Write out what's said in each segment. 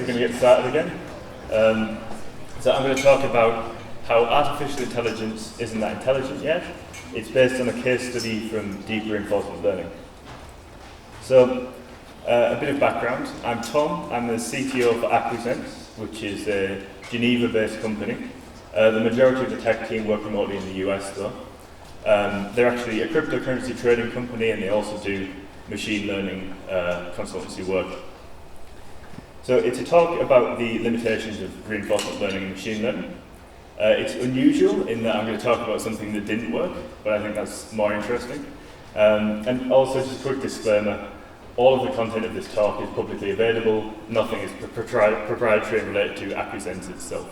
we're going to get started again. So I'm going to talk about how artificial intelligence isn't that intelligent yet. It's based on a case study from deep reinforcement learning. So, a bit of background. I'm Tom. I'm the CTO for Acquisense, which is a Geneva-based company. The majority of the tech team work remotely in the US, though. They're actually a cryptocurrency trading company, and they also do machine learning consultancy work. So it's a talk about the limitations of reinforcement learning and machine learning. It's unusual in that I'm going to talk about something that didn't work, but I think that's more interesting. And also, just a quick disclaimer, all of the content of this talk is publicly available. Nothing is proprietary and related to Acquisense itself.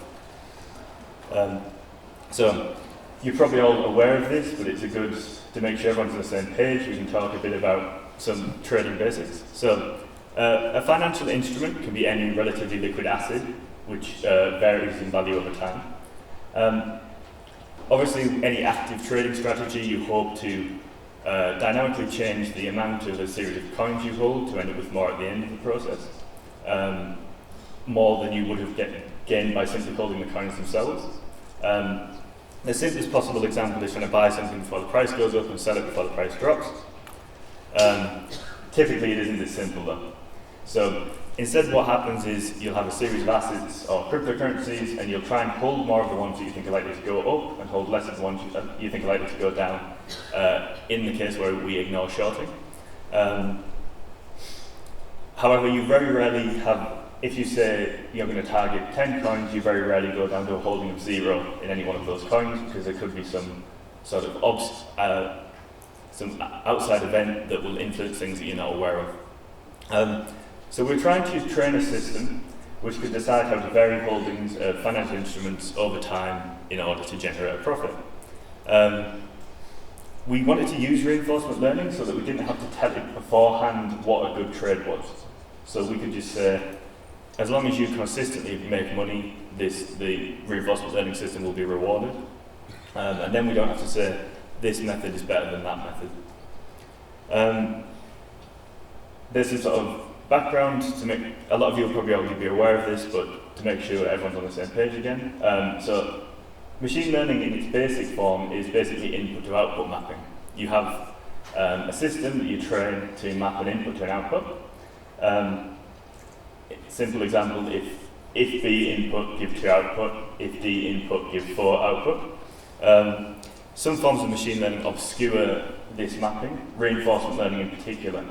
So you're probably all aware of this, but it's good to make sure everyone's on the same page. We can talk a bit about some trading basics. So a financial instrument can be any relatively liquid asset, which varies in value over time. Obviously, any active trading strategy, you hope to dynamically change the amount of a series of coins you hold to end up with more at the end of the process, more than you would have gained by simply holding the coins themselves. The simplest possible example is trying to buy something before the price goes up and sell it before the price drops. Typically, it isn't this simple though. So instead, what happens is you'll have a series of assets or cryptocurrencies, and you'll try and hold more of the ones that you think are likely to go up and hold less of the ones you think are likely to go down, in the case where we ignore shorting. However, you very rarely have, if you say you're going to target 10 coins, you very rarely go down to a holding of 0 in any one of those coins, because there could be some sort of some outside event that will influence things that you're not aware of. So we're trying to train a system which could decide how to vary holdings of financial instruments over time in order to generate a profit. We wanted to use reinforcement learning so that we didn't have to tell it beforehand what a good trade was. So we could just say, as long as you consistently make money, the reinforcement learning system will be rewarded. And then we don't have to say, this method is better than that method. There's a sort of background to make, a lot of you will probably already be aware of this, but to make sure everyone's on the same page again. So machine learning in its basic form is basically input to output mapping. You have a system that you train to map an input to an output. Simple example, if B input give 2 output, if D input give 4 output. Some forms of machine learning obscure this mapping, reinforcement learning in particular,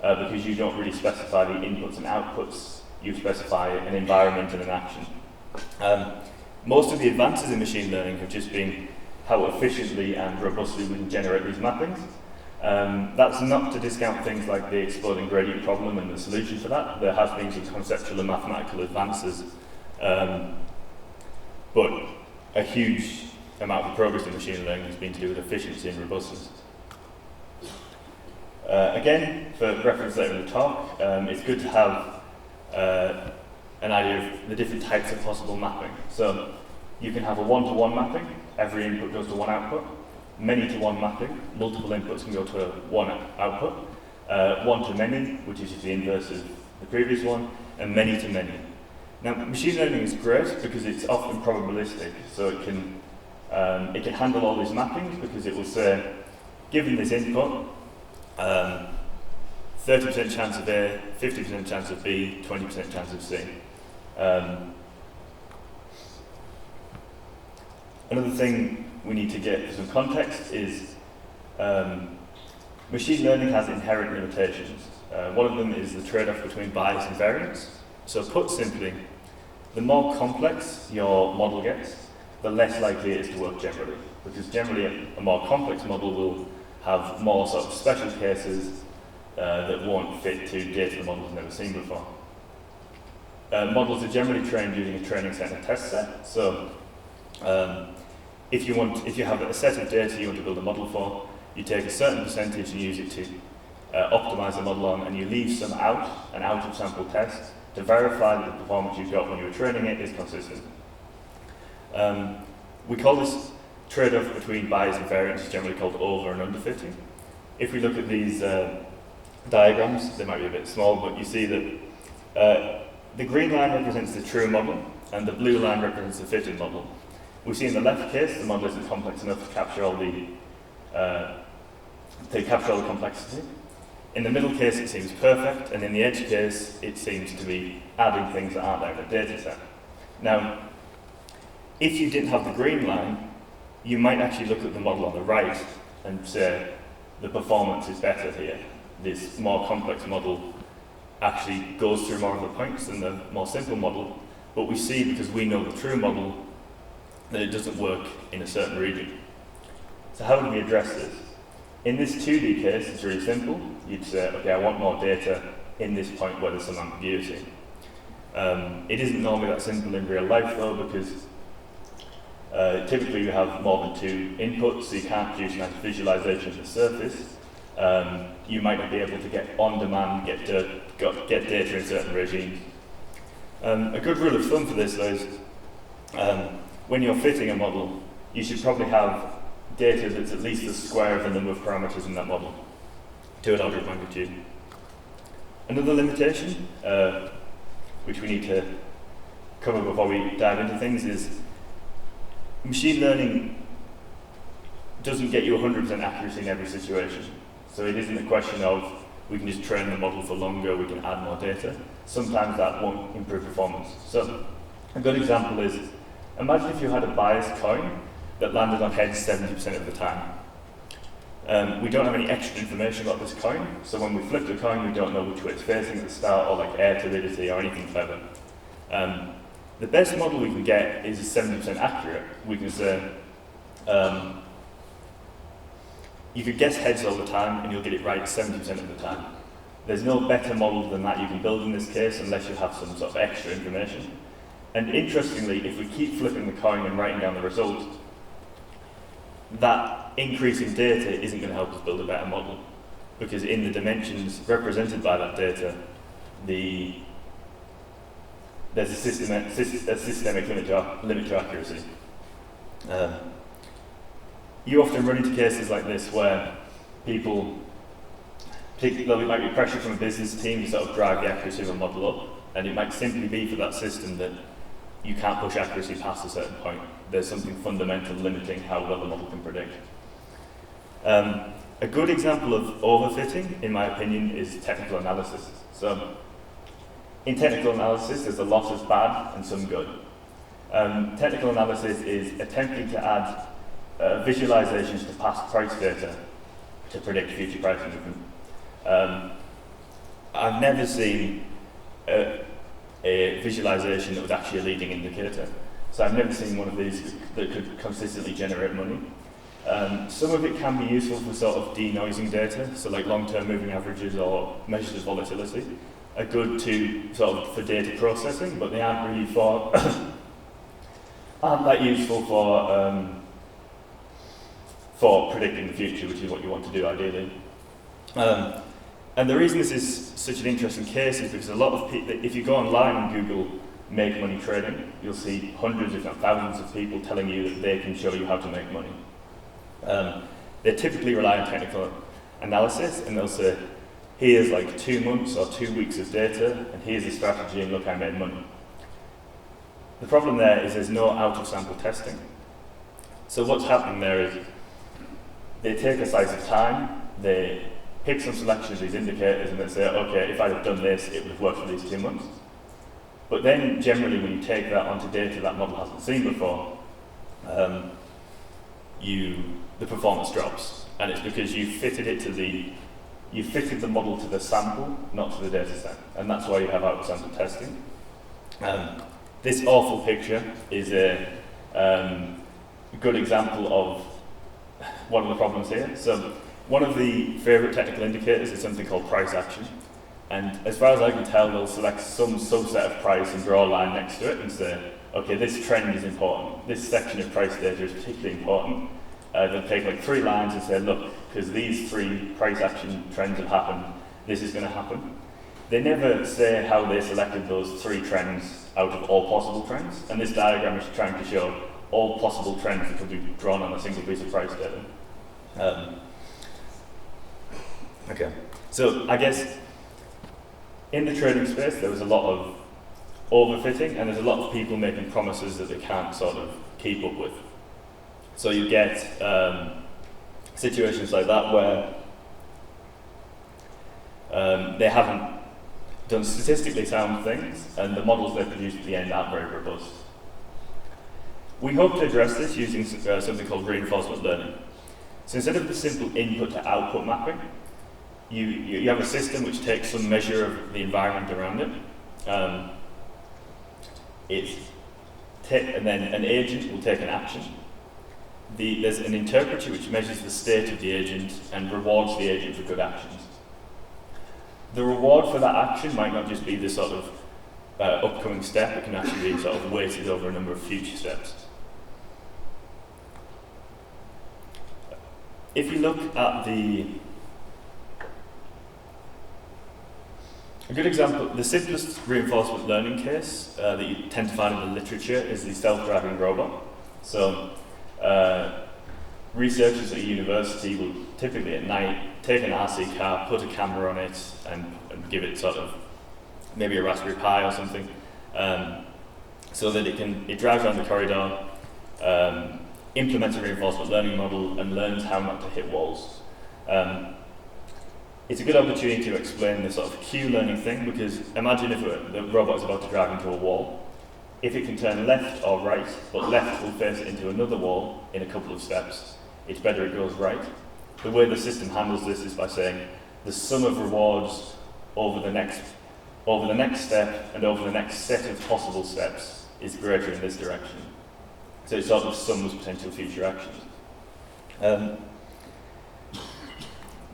because you don't really specify the inputs and outputs, you specify an environment and an action. Most of the advances in machine learning have just been how efficiently and robustly we can generate these mappings. That's not to discount things like the exploding gradient problem and the solution for that. There has been some conceptual and mathematical advances, but a huge amount of progress in machine learning has been to do with efficiency and robustness. Again, for reference later in the talk, it's good to have an idea of the different types of possible mapping. So you can have a one-to-one mapping, every input goes to one output. Many-to-one mapping, multiple inputs can go to one output. One-to-many, which is the inverse of the previous one, and many-to-many. Now, machine learning is great because it's often probabilistic, so it can handle all these mappings because it will say, given this input, 30% chance of A, 50% chance of B, 20% chance of C. Another thing we need to get some context is machine learning has inherent limitations. One of them is the trade-off between bias and variance. So put simply, the more complex your model gets, the less likely it is to work generally. Because generally a more complex model will have more sort of special cases that won't fit to data the model's never seen before. Models are generally trained using a training set and a test set. So if you have a set of data you want to build a model for, you take a certain percentage and use it to optimize the model on, and you leave some out, an out-of-sample test, to verify that the performance you got when you were training it is consistent. We call this trade-off between bias and variance, generally called over and under fitting. If we look at these diagrams, they might be a bit small, but you see that the green line represents the true model, and the blue line represents the fitted model. We see in the left case, the model isn't complex enough to capture all the complexity. In the middle case, it seems perfect, and in the edge case, it seems to be adding things that aren't there in the data set. Now, if you didn't have the green line, you might actually look at the model on the right and say the performance is better here. This more complex model actually goes through more of the points than the more simple model, but we see, because we know the true model, that it doesn't work in a certain region. So how do we address this? In this 2D case, it's really simple. You'd say, okay, I want more data in this point where there's some ambiguity. It isn't normally that simple in real life though, because typically you have more than 2 inputs, so you can't produce nice visualization of the surface. You might not be able to get on demand, get data in certain regimes. A good rule of thumb for this though is when you're fitting a model, you should probably have data that's at least the square of the number of parameters in that model to an order of magnitude. Another limitation, which we need to cover before we dive into things, is machine learning doesn't get you 100% accuracy in every situation. So it isn't a question of we can just train the model for longer, we can add more data. Sometimes that won't improve performance. So a good example is, imagine if you had a biased coin that landed on heads 70% of the time. We don't have any extra information about this coin, so when we flip the coin, we don't know which way it's facing at the start, or like air turbidity or anything clever. The best model we can get is 70% accurate. We can say, you could guess heads all the time and you'll get it right 70% of the time. There's no better model than that you can build in this case unless you have some sort of extra information. And interestingly, if we keep flipping the coin and writing down the result, that increase in data isn't going to help us build a better model, because in the dimensions represented by that data, there's a systemic limit to accuracy. You often run into cases like this where people, there might be pressure from a business team to sort of drive the accuracy of a model up, and it might simply be for that system that you can't push accuracy past a certain point. There's something fundamental limiting how well the model can predict. A good example of overfitting, in my opinion, is technical analysis. So, in technical analysis, there's a lot of bad and some good. Technical analysis is attempting to add visualizations to past price data to predict future price movement. I've never seen a visualization that was actually a leading indicator. So I've never seen one of these that could consistently generate money. Some of it can be useful for sort of denoising data, so like long-term moving averages or measures of volatility are good to sort of for data processing, but they aren't really for aren't that useful for predicting the future, which is what you want to do ideally. And the reason this is such an interesting case is because a lot of people, if you go online and Google make money trading, you'll see hundreds, if not thousands, of people telling you that they can show you how to make money. They typically rely on technical analysis, and they'll say, here's like 2 months or 2 weeks of data, and here's a strategy, and look, I made money. The problem there is there's no out-of-sample testing. So what's happening there is they take a slice of time, they pick some selection of these indicators, and they say, okay, if I'd have done this, it would have worked for these 2 months. But then, generally, when you take that onto data that model hasn't seen before, the performance drops, and it's because you fitted the model to the sample, not to the data set, and that's why you have out-of-sample testing. This awful picture is a good example of one of the problems here. So, one of the favourite technical indicators is something called price action. And as far as I can tell, they'll select some subset of price and draw a line next to it and say, okay, this trend is important. This section of price data is particularly important. They'll take like 3 lines and say, look, because these 3 price action trends have happened, this is going to happen. They never say how they selected those 3 trends out of all possible trends. And this diagram is trying to show all possible trends that could be drawn on a single piece of price data. Okay, so I guess in the trading space, there was a lot of overfitting, and there's a lot of people making promises that they can't sort of keep up with. So you get situations like that where they haven't done statistically sound things, and the models they produce at the end aren't very robust. We hope to address this using something called reinforcement learning. So instead of the simple input to output mapping, you have a system which takes some measure of the environment around it. And then an agent will take an action. There's an interpreter which measures the state of the agent and rewards the agent for good actions. The reward for that action might not just be the sort of upcoming step, it can actually be sort of weighted over a number of future steps. If you look at a good example, the simplest reinforcement learning case that you tend to find in the literature is the self-driving robot. So researchers at a university will typically at night take an RC car, put a camera on it, and give it sort of maybe a Raspberry Pi or something, so that it drives around the corridor, implements a reinforcement learning model, and learns how not to hit walls. It's a good opportunity to explain this sort of cue learning thing, because imagine if the robot is about to drive into a wall. If it can turn left or right, but left will face it into another wall in a couple of steps, it's better it goes right. The way the system handles this is by saying the sum of rewards over the next step and over the next set of possible steps is greater in this direction. So it sort of sums potential future actions.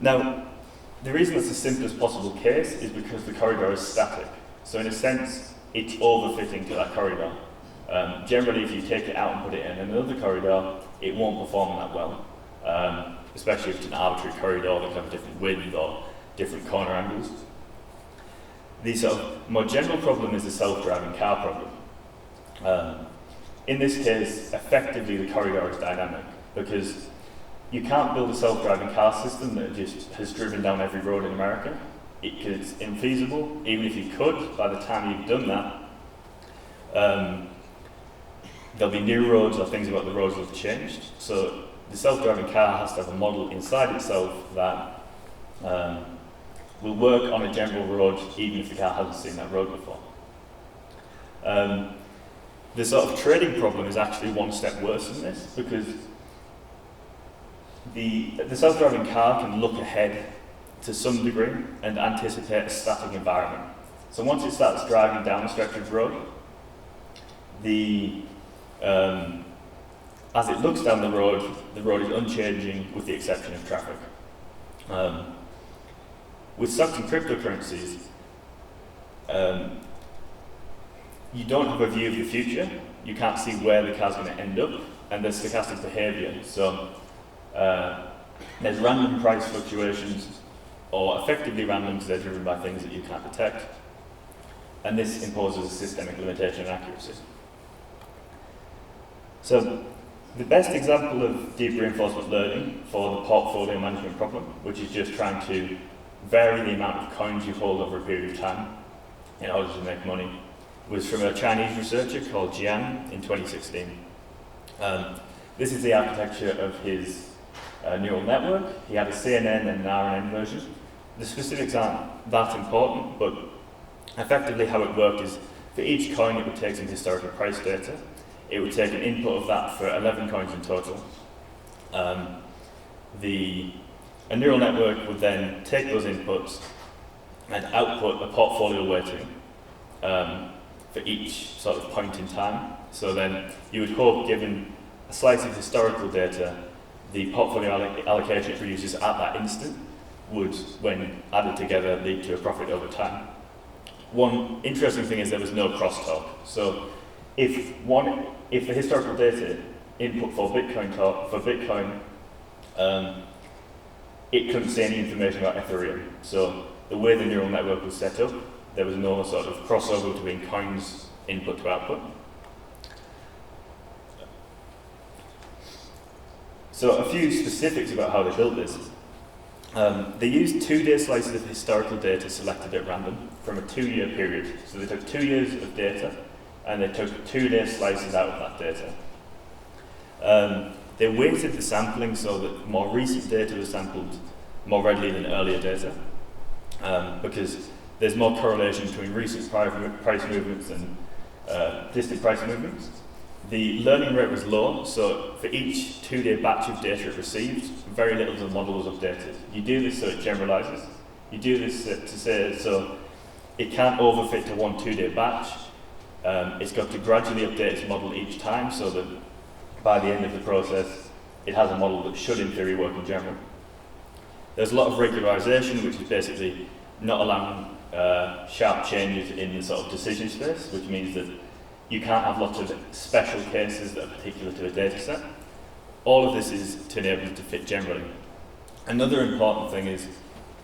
Now, the reason it's the simplest possible case is because the corridor is static. So in a sense, it's overfitting to that corridor. Generally, if you take it out and put it in another corridor, it won't perform that well, especially if it's an arbitrary corridor that can have a different width or different corner angles. The sort of more general problem is the self-driving car problem. In this case, effectively the corridor is dynamic, because you can't build a self-driving car system that just has driven down every road in America. It's infeasible. Even if you could, by the time you've done that, there'll be new roads or things about the roads that have changed. So the self-driving car has to have a model inside itself that will work on a general road even if the car hasn't seen that road before. The sort of trading problem is actually one step worse than this, because the self-driving car can look ahead to some degree and anticipate a static environment. So once it starts driving down a stretch of road, as it looks down the road is unchanging with the exception of traffic. With stocks and cryptocurrencies, you don't have a view of the future. You can't see where the car's going to end up, and there's stochastic behavior. So there's random price fluctuations, or effectively random because they're driven by things that you can't detect. And this imposes a systemic limitation on accuracy. So the best example of deep reinforcement learning for the portfolio management problem, which is just trying to vary the amount of coins you hold over a period of time in order to make money, was from a Chinese researcher called Jian in 2016. This is the architecture of his neural network. He had a CNN and an RNN version. The specifics aren't that important, but effectively how it worked is for each coin it would take some historical price data. It would take an input of that for 11 coins in total. A neural network would then take those inputs and output a portfolio weighting for each sort of point in time. So then you would hope, given a slice of historical data, the portfolio allocation it produces at that instant would, when added together, lead to a profit over time. One interesting thing is there was no crosstalk. So if the historical data input for Bitcoin, it couldn't see any information about Ethereum. So the way the neural network was set up, there was no sort of crossover between coins input to output. So a few specifics about how they built this. They used 2-day slices of historical data selected at random from a 2-year period. So they took 2 years of data and they took 2-day slices out of that data. They weighted the sampling so that more recent data was sampled more readily than earlier data, because there's more correlation between recent price movements and distant price movements. The learning rate was low, so for each 2-day batch of data it received, very little of the model was updated. You do this so it generalizes. You do this to say so it can't overfit to one 2-day batch. It's got to gradually update its model each time so that by the end of the process it has a model that should in theory work in general. There's a lot of regularization, which is basically not allowing sharp changes in the sort of decision space, which means that you can't have lots of special cases that are particular to a data set. All of this is to enable it to fit generally. Another important thing is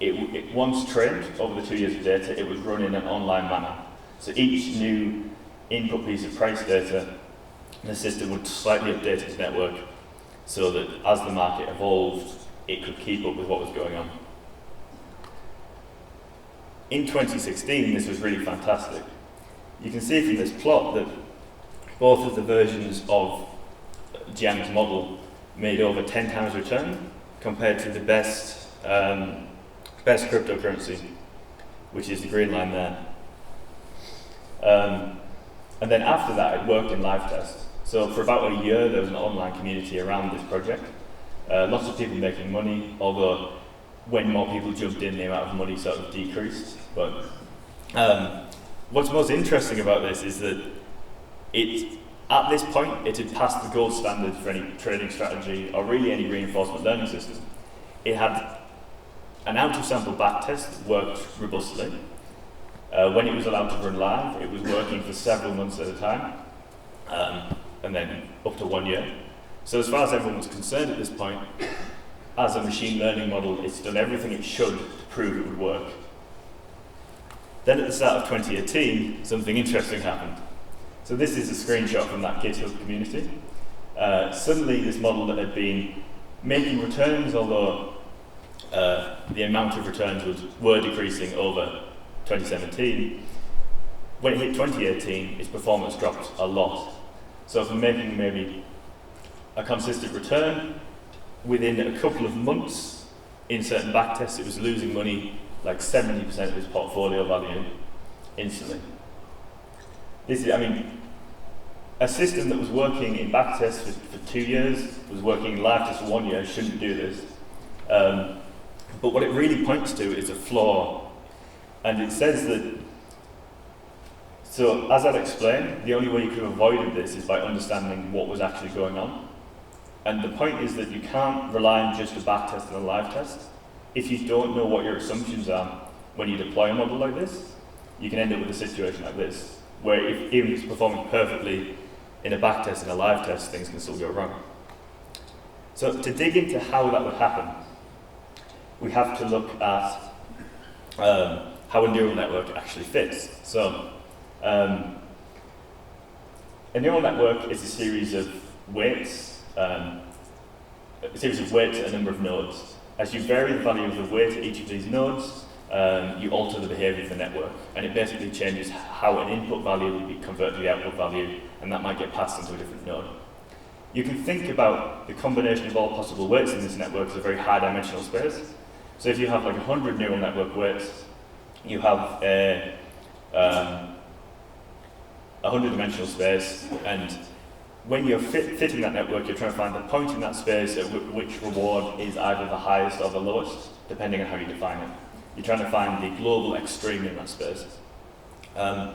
it once trained over the 2 years of data, it was run in an online manner. So each new input piece of price data, the system would slightly update its network so that as the market evolved, it could keep up with what was going on. In 2016, this was really fantastic. You can see from this plot that both of the versions of Jiang's model made over 10 times return compared to the best cryptocurrency, which is the green line there. And then after that, it worked in live tests. So for about a year, there was an online community around this project. Lots of people making money, although when more people jumped in, the amount of money sort of decreased. But what's most interesting about this is that at this point, it had passed the gold standard for any trading strategy or really any reinforcement learning system. It had an out-of-sample backtest that worked robustly. When it was allowed to run live, it was working for several months at a time, and then up to 1 year. So as far as everyone was concerned at this point, as a machine learning model, it's done everything it should to prove it would work. Then at the start of 2018, something interesting happened. So this is a screenshot from that GitHub community. Suddenly this model that had been making returns, although the amount of returns were decreasing over 2017, when it hit 2018, its performance dropped a lot. So from making maybe a consistent return, within a couple of months, in certain backtests, it was losing money, like 70% of its portfolio value instantly. This is, I mean, a system that was working in backtests for 2 years, was working in live tests for 1 year, shouldn't do this. But what it really points to is a flaw. And it says that, so as I've explained, the only way you could have avoided this is by understanding what was actually going on. And the point is that you can't rely on just a backtest and a live test. If you don't know what your assumptions are when you deploy a model like this, you can end up with a situation like this, where even if it's performing perfectly in a backtest and a live test, things can still go wrong. So to dig into how that would happen, we have to look at how a neural network actually fits. So a neural network is a series of weights, a number of nodes. As you vary the value of the weight at each of these nodes, you alter the behavior of the network, and it basically changes how an input value will be converted to the output value, and that might get passed into a different node. You can think about the combination of all possible weights in this network as a very high-dimensional space. So if you have like 100 neural network weights, you have a 100-dimensional space, and when you're fitting that network, you're trying to find the point in that space at which reward is either the highest or the lowest, depending on how you define it. You're trying to find the global extreme in that space. The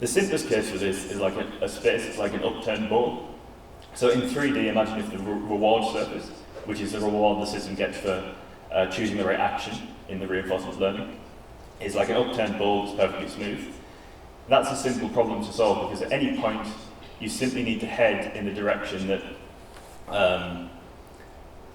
simplest case for this is like a space that's like an upturned bowl. So in 3D, imagine if the reward surface, which is the reward the system gets for choosing the right action in the reinforcement learning, is like an upturned bowl that's perfectly smooth. That's a simple problem to solve, because at any point, you simply need to head in the direction that,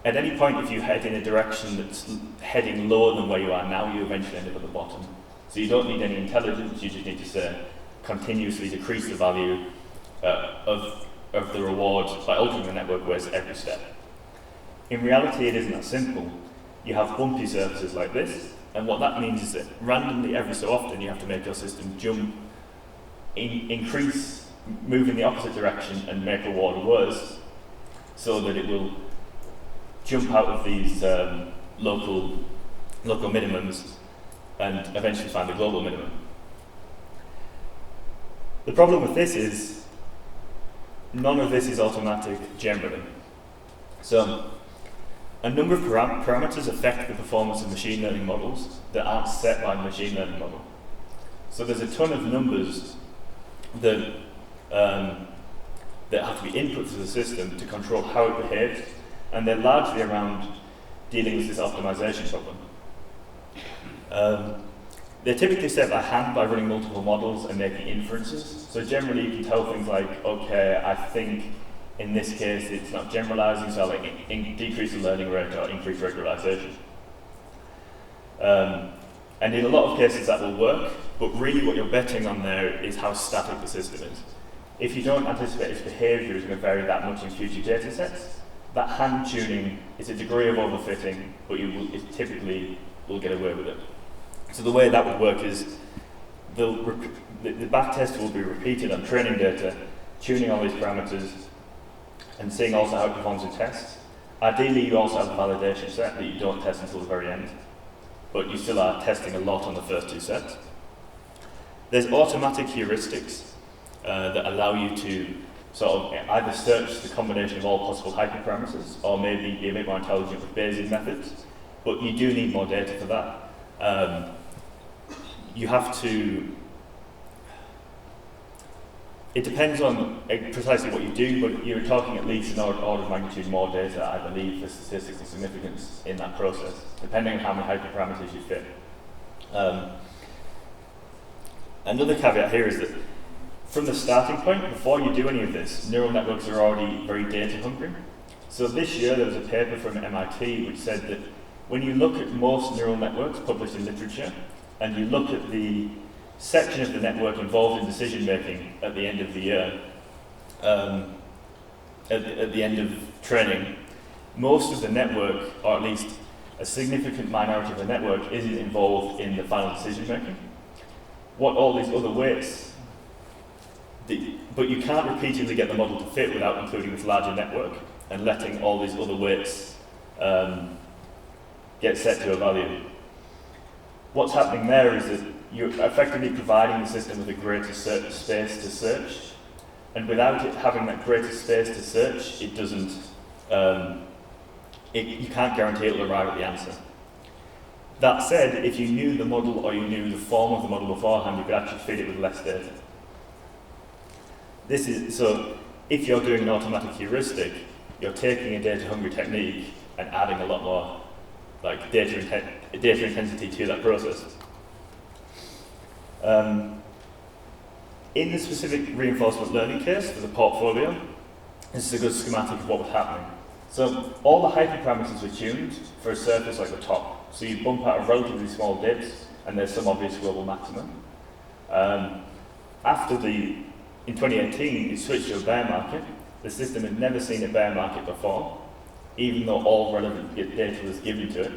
at any point if you head in a direction that's heading lower than where you are now, you eventually end up at the bottom. So you don't need any intelligence, you just need to say, continuously decrease the value of the reward by altering the network weights at every step. In reality, it isn't that simple. you have bumpy surfaces like this, and what that means is that randomly every so often you have to make your system jump, increase, move in the opposite direction and make the water worse, so that it will jump out of these local minimums and eventually find the global minimum. The problem with this is none of this is automatic generally. So a number of parameters affect the performance of machine learning models that aren't set by the machine learning model. So there's a ton of numbers that have to be input to the system to control how it behaves, and they're largely around dealing with this optimization problem. They're typically set by hand by running multiple models and making inferences. So generally you can tell things like, okay, I think in this case it's not generalizing, so I'll decrease the learning rate or increase regularization. And in a lot of cases that will work, but really what you're betting on there is how static the system is. If you don't anticipate its behavior is going to vary that much in future data sets, that hand tuning is a degree of overfitting, but it typically will get away with it. So the way that would work is the backtest will be repeated on training data, tuning all these parameters, and seeing also how it performs in tests. Ideally, you also have a validation set that you don't test until the very end, but you still are testing a lot on the first two sets. There's automatic heuristics that allow you to sort of either search the combination of all possible hyperparameters, or maybe be a bit more intelligent with Bayesian methods, but you do need more data for that. You have to, it depends on precisely what you do, but you're talking at least an order of magnitude more data, I believe, for statistical significance in that process, depending on how many hyperparameters you fit. Another caveat here is that from the starting point, before you do any of this, neural networks are already very data hungry. So this year there was a paper from MIT which said that when you look at most neural networks published in literature, and you look at the section of the network involved in decision making at the end of the year, at the end of training, most of the network, or at least a significant minority of the network, isn't involved in the final decision making. What all these other weights, but you can't repeatedly get the model to fit without including this larger network and letting all these other weights get set to a value. What's happening there is that you're effectively providing the system with a greater space to search, and without it having that greater space to search, it doesn't. You can't guarantee it will arrive at the answer. That said, if you knew the model or you knew the form of the model beforehand, you could actually fit it with less data. So if you're doing an automatic heuristic, you're taking a data-hungry technique and adding a lot more like data intensity to that process. In the specific reinforcement learning case for the portfolio, this is a good schematic of what was happening. So all the hyperparameters were tuned for a surface like the top. So you bump out a relatively small dips, and there's some obvious global maximum. In 2018, it switched to a bear market. The system had never seen a bear market before, even though all relevant data was given to it.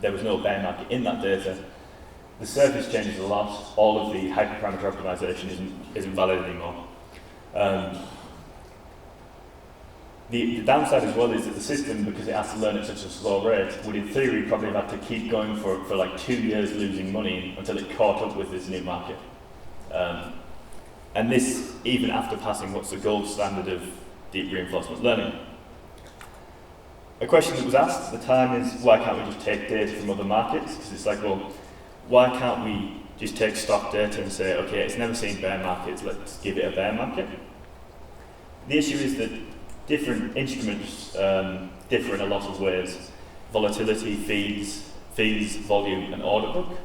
There was no bear market in that data. The surface changes a lot. All of the hyperparameter optimization isn't valid anymore. The downside as well is that the system, because it has to learn at such a slow rate, would in theory probably have had to keep going for like 2 years losing money until it caught up with this new market. And this even after passing what's the gold standard of deep reinforcement learning. A question that was asked at the time is, why can't we just take data from other markets? Because it's like, well, why can't we just take stock data and say, okay, it's never seen bear markets, let's give it a bear market? The issue is that different instruments differ in a lot of ways. Volatility, fees, volume, and order book.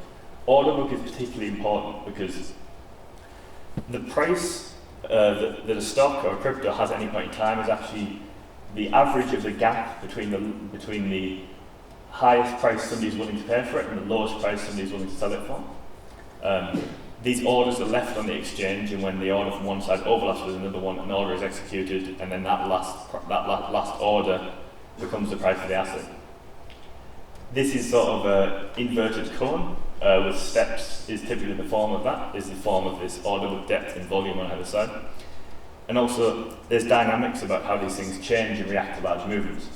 Order book is particularly important because the price that a stock or a crypto has at any point in time is actually the average of the gap between the highest price somebody's willing to pay for it and the lowest price somebody's willing to sell it for. These orders are left on the exchange, and when the order from one side overlaps with another one, an order is executed, and then that last order becomes the price of the asset. This is sort of an inverted cone with steps is typically the form of that, is the form of this order with depth and volume on either side. And also, there's dynamics about how these things change and react to large movements.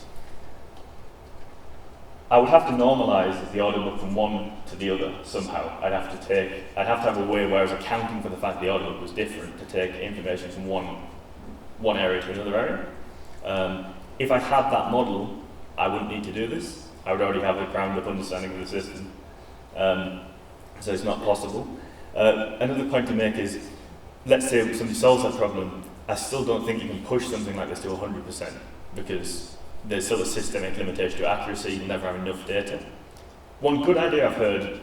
I would have to normalize the order book from one to the other somehow. I'd have to have a way where I was accounting for the fact the order book was different to take information from one area to another area. If I had that model, I wouldn't need to do this. I would already have a ground up understanding of the system. So it's not possible. Another point to make is, let's say somebody solves that problem, I still don't think you can push something like this to 100% because there's still a systemic limitation to accuracy. You'll never have enough data. One good idea I've heard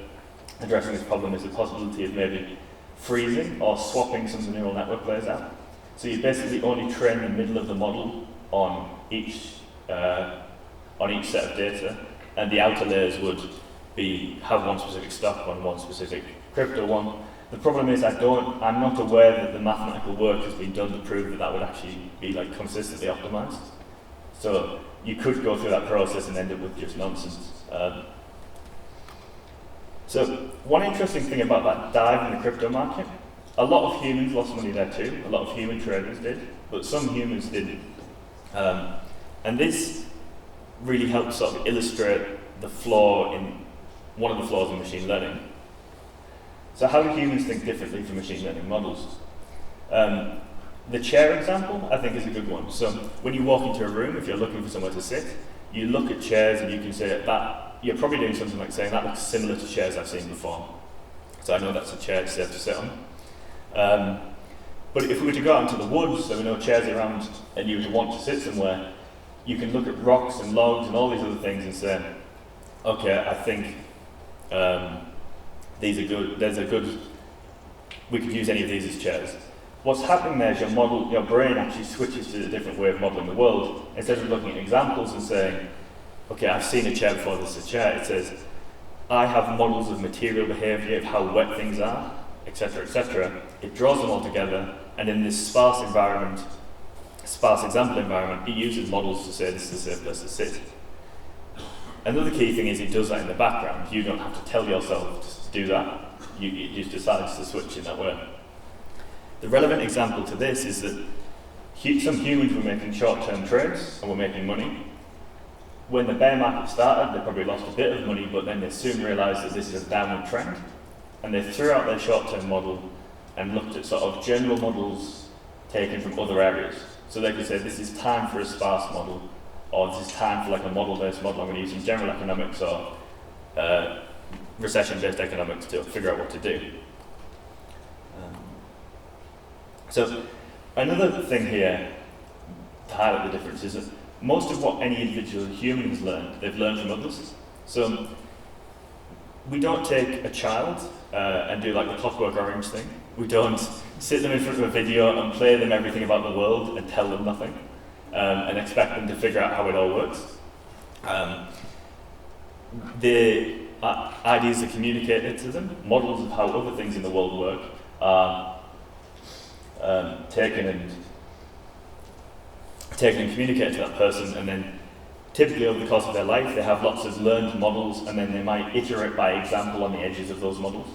addressing this problem is the possibility of maybe freezing or swapping some of the neural network layers out. So you basically only train the middle of the model on each set of data, and the outer layers would have one specific stock one, one specific crypto one. The problem is I'm not aware that the mathematical work has been done to prove that would actually be like consistently optimized. So you could go through that process and end up with just nonsense. So one interesting thing about that dive in the crypto market, a lot of humans lost money there too. A lot of human traders did, but some humans didn't. And this really helps sort of illustrate the flaw in one of the flaws in machine learning. So how do humans think differently from machine learning models? The chair example, I think, is a good one. So when you walk into a room, if you're looking for somewhere to sit, you look at chairs and you can say that you're probably doing something like saying that looks similar to chairs I've seen before. So I know that's a chair it's safe to sit on. But if we were to go out into the woods, there were no chairs around, and you were to want to sit somewhere, you can look at rocks and logs and all these other things and say, okay, I think these are good, we could use any of these as chairs. What's happening there is your brain actually switches to a different way of modeling the world. Instead of looking at examples and saying, okay, I've seen a chair before, this is a chair, it says, I have models of material behavior, of how wet things are, etc., etc. It draws them all together, and in this sparse example environment, it uses models to say this is a safe place to sit. Another key thing is it does that in the background. You don't have to tell yourself to do that. It just decides to switch in that way. The relevant example to this is that some humans were making short-term trades and were making money. When the bear market started, they probably lost a bit of money, but then they soon realized that this is a downward trend, and they threw out their short-term model and looked at sort of general models taken from other areas. So they could say, this is time for a sparse model, or this is time for like a model-based model. I'm going to use some general economics or recession-based economics to figure out what to do. So another thing here to highlight the difference is that most of what any individual human has learned, they've learned from others. So we don't take a child and do like the Clockwork Orange thing. We don't sit them in front of a video and play them everything about the world and tell them nothing and expect them to figure out how it all works. The ideas are communicated to them, models of how other things in the world work are taken and communicated to that person, and then typically over the course of their life they have lots of learned models, and then they might iterate by example on the edges of those models.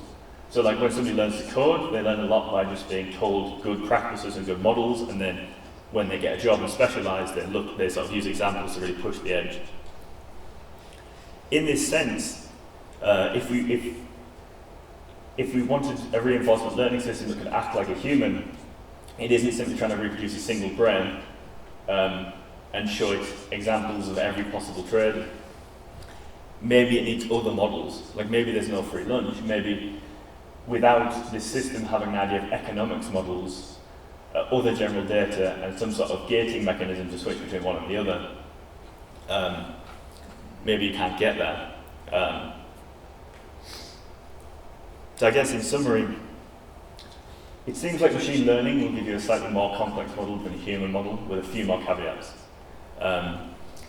So like when somebody learns to code, they learn a lot by just being told good practices and good models, and then when they get a job and specialise, they sort of use examples to really push the edge. In this sense, if we wanted a reinforcement learning system that could act like a human, it isn't simply trying to reproduce a single brain and show it examples of every possible trade. Maybe it needs other models. Like maybe there's no free lunch. Maybe without this system having an idea of economics models, other general data, and some sort of gating mechanism to switch between one and the other, maybe you can't get there. So I guess in summary, it seems like machine learning will give you a slightly more complex model than a human model with a few more caveats.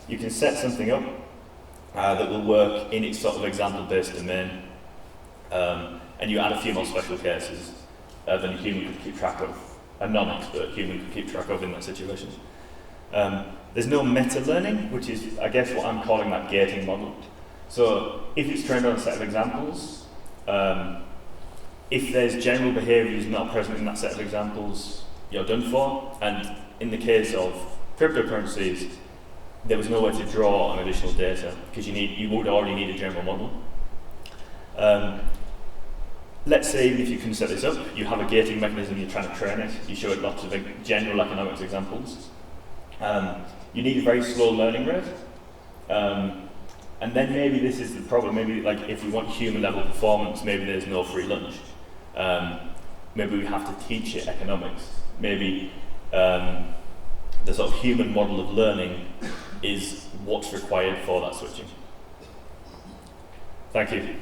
You can set something up that will work in its sort of example-based domain, and you add a few more special cases than a human could keep track of, a non-expert human could keep track of in that situation. There's no meta-learning, which is, I guess, what I'm calling that gating model. So if it's trained on a set of examples, if there's general behaviours not present in that set of examples, you're done for. And in the case of cryptocurrencies, there was nowhere to draw on additional data because you would already need a general model. Let's say even if you can set this up, you have a gating mechanism, you're trying to train it, you show it lots of general economics examples. You need a very slow learning rate. And then maybe this is the problem, maybe like if we want human level performance, maybe there's no free lunch. Maybe we have to teach it economics. Maybe the sort of human model of learning is what's required for that switching. Thank you.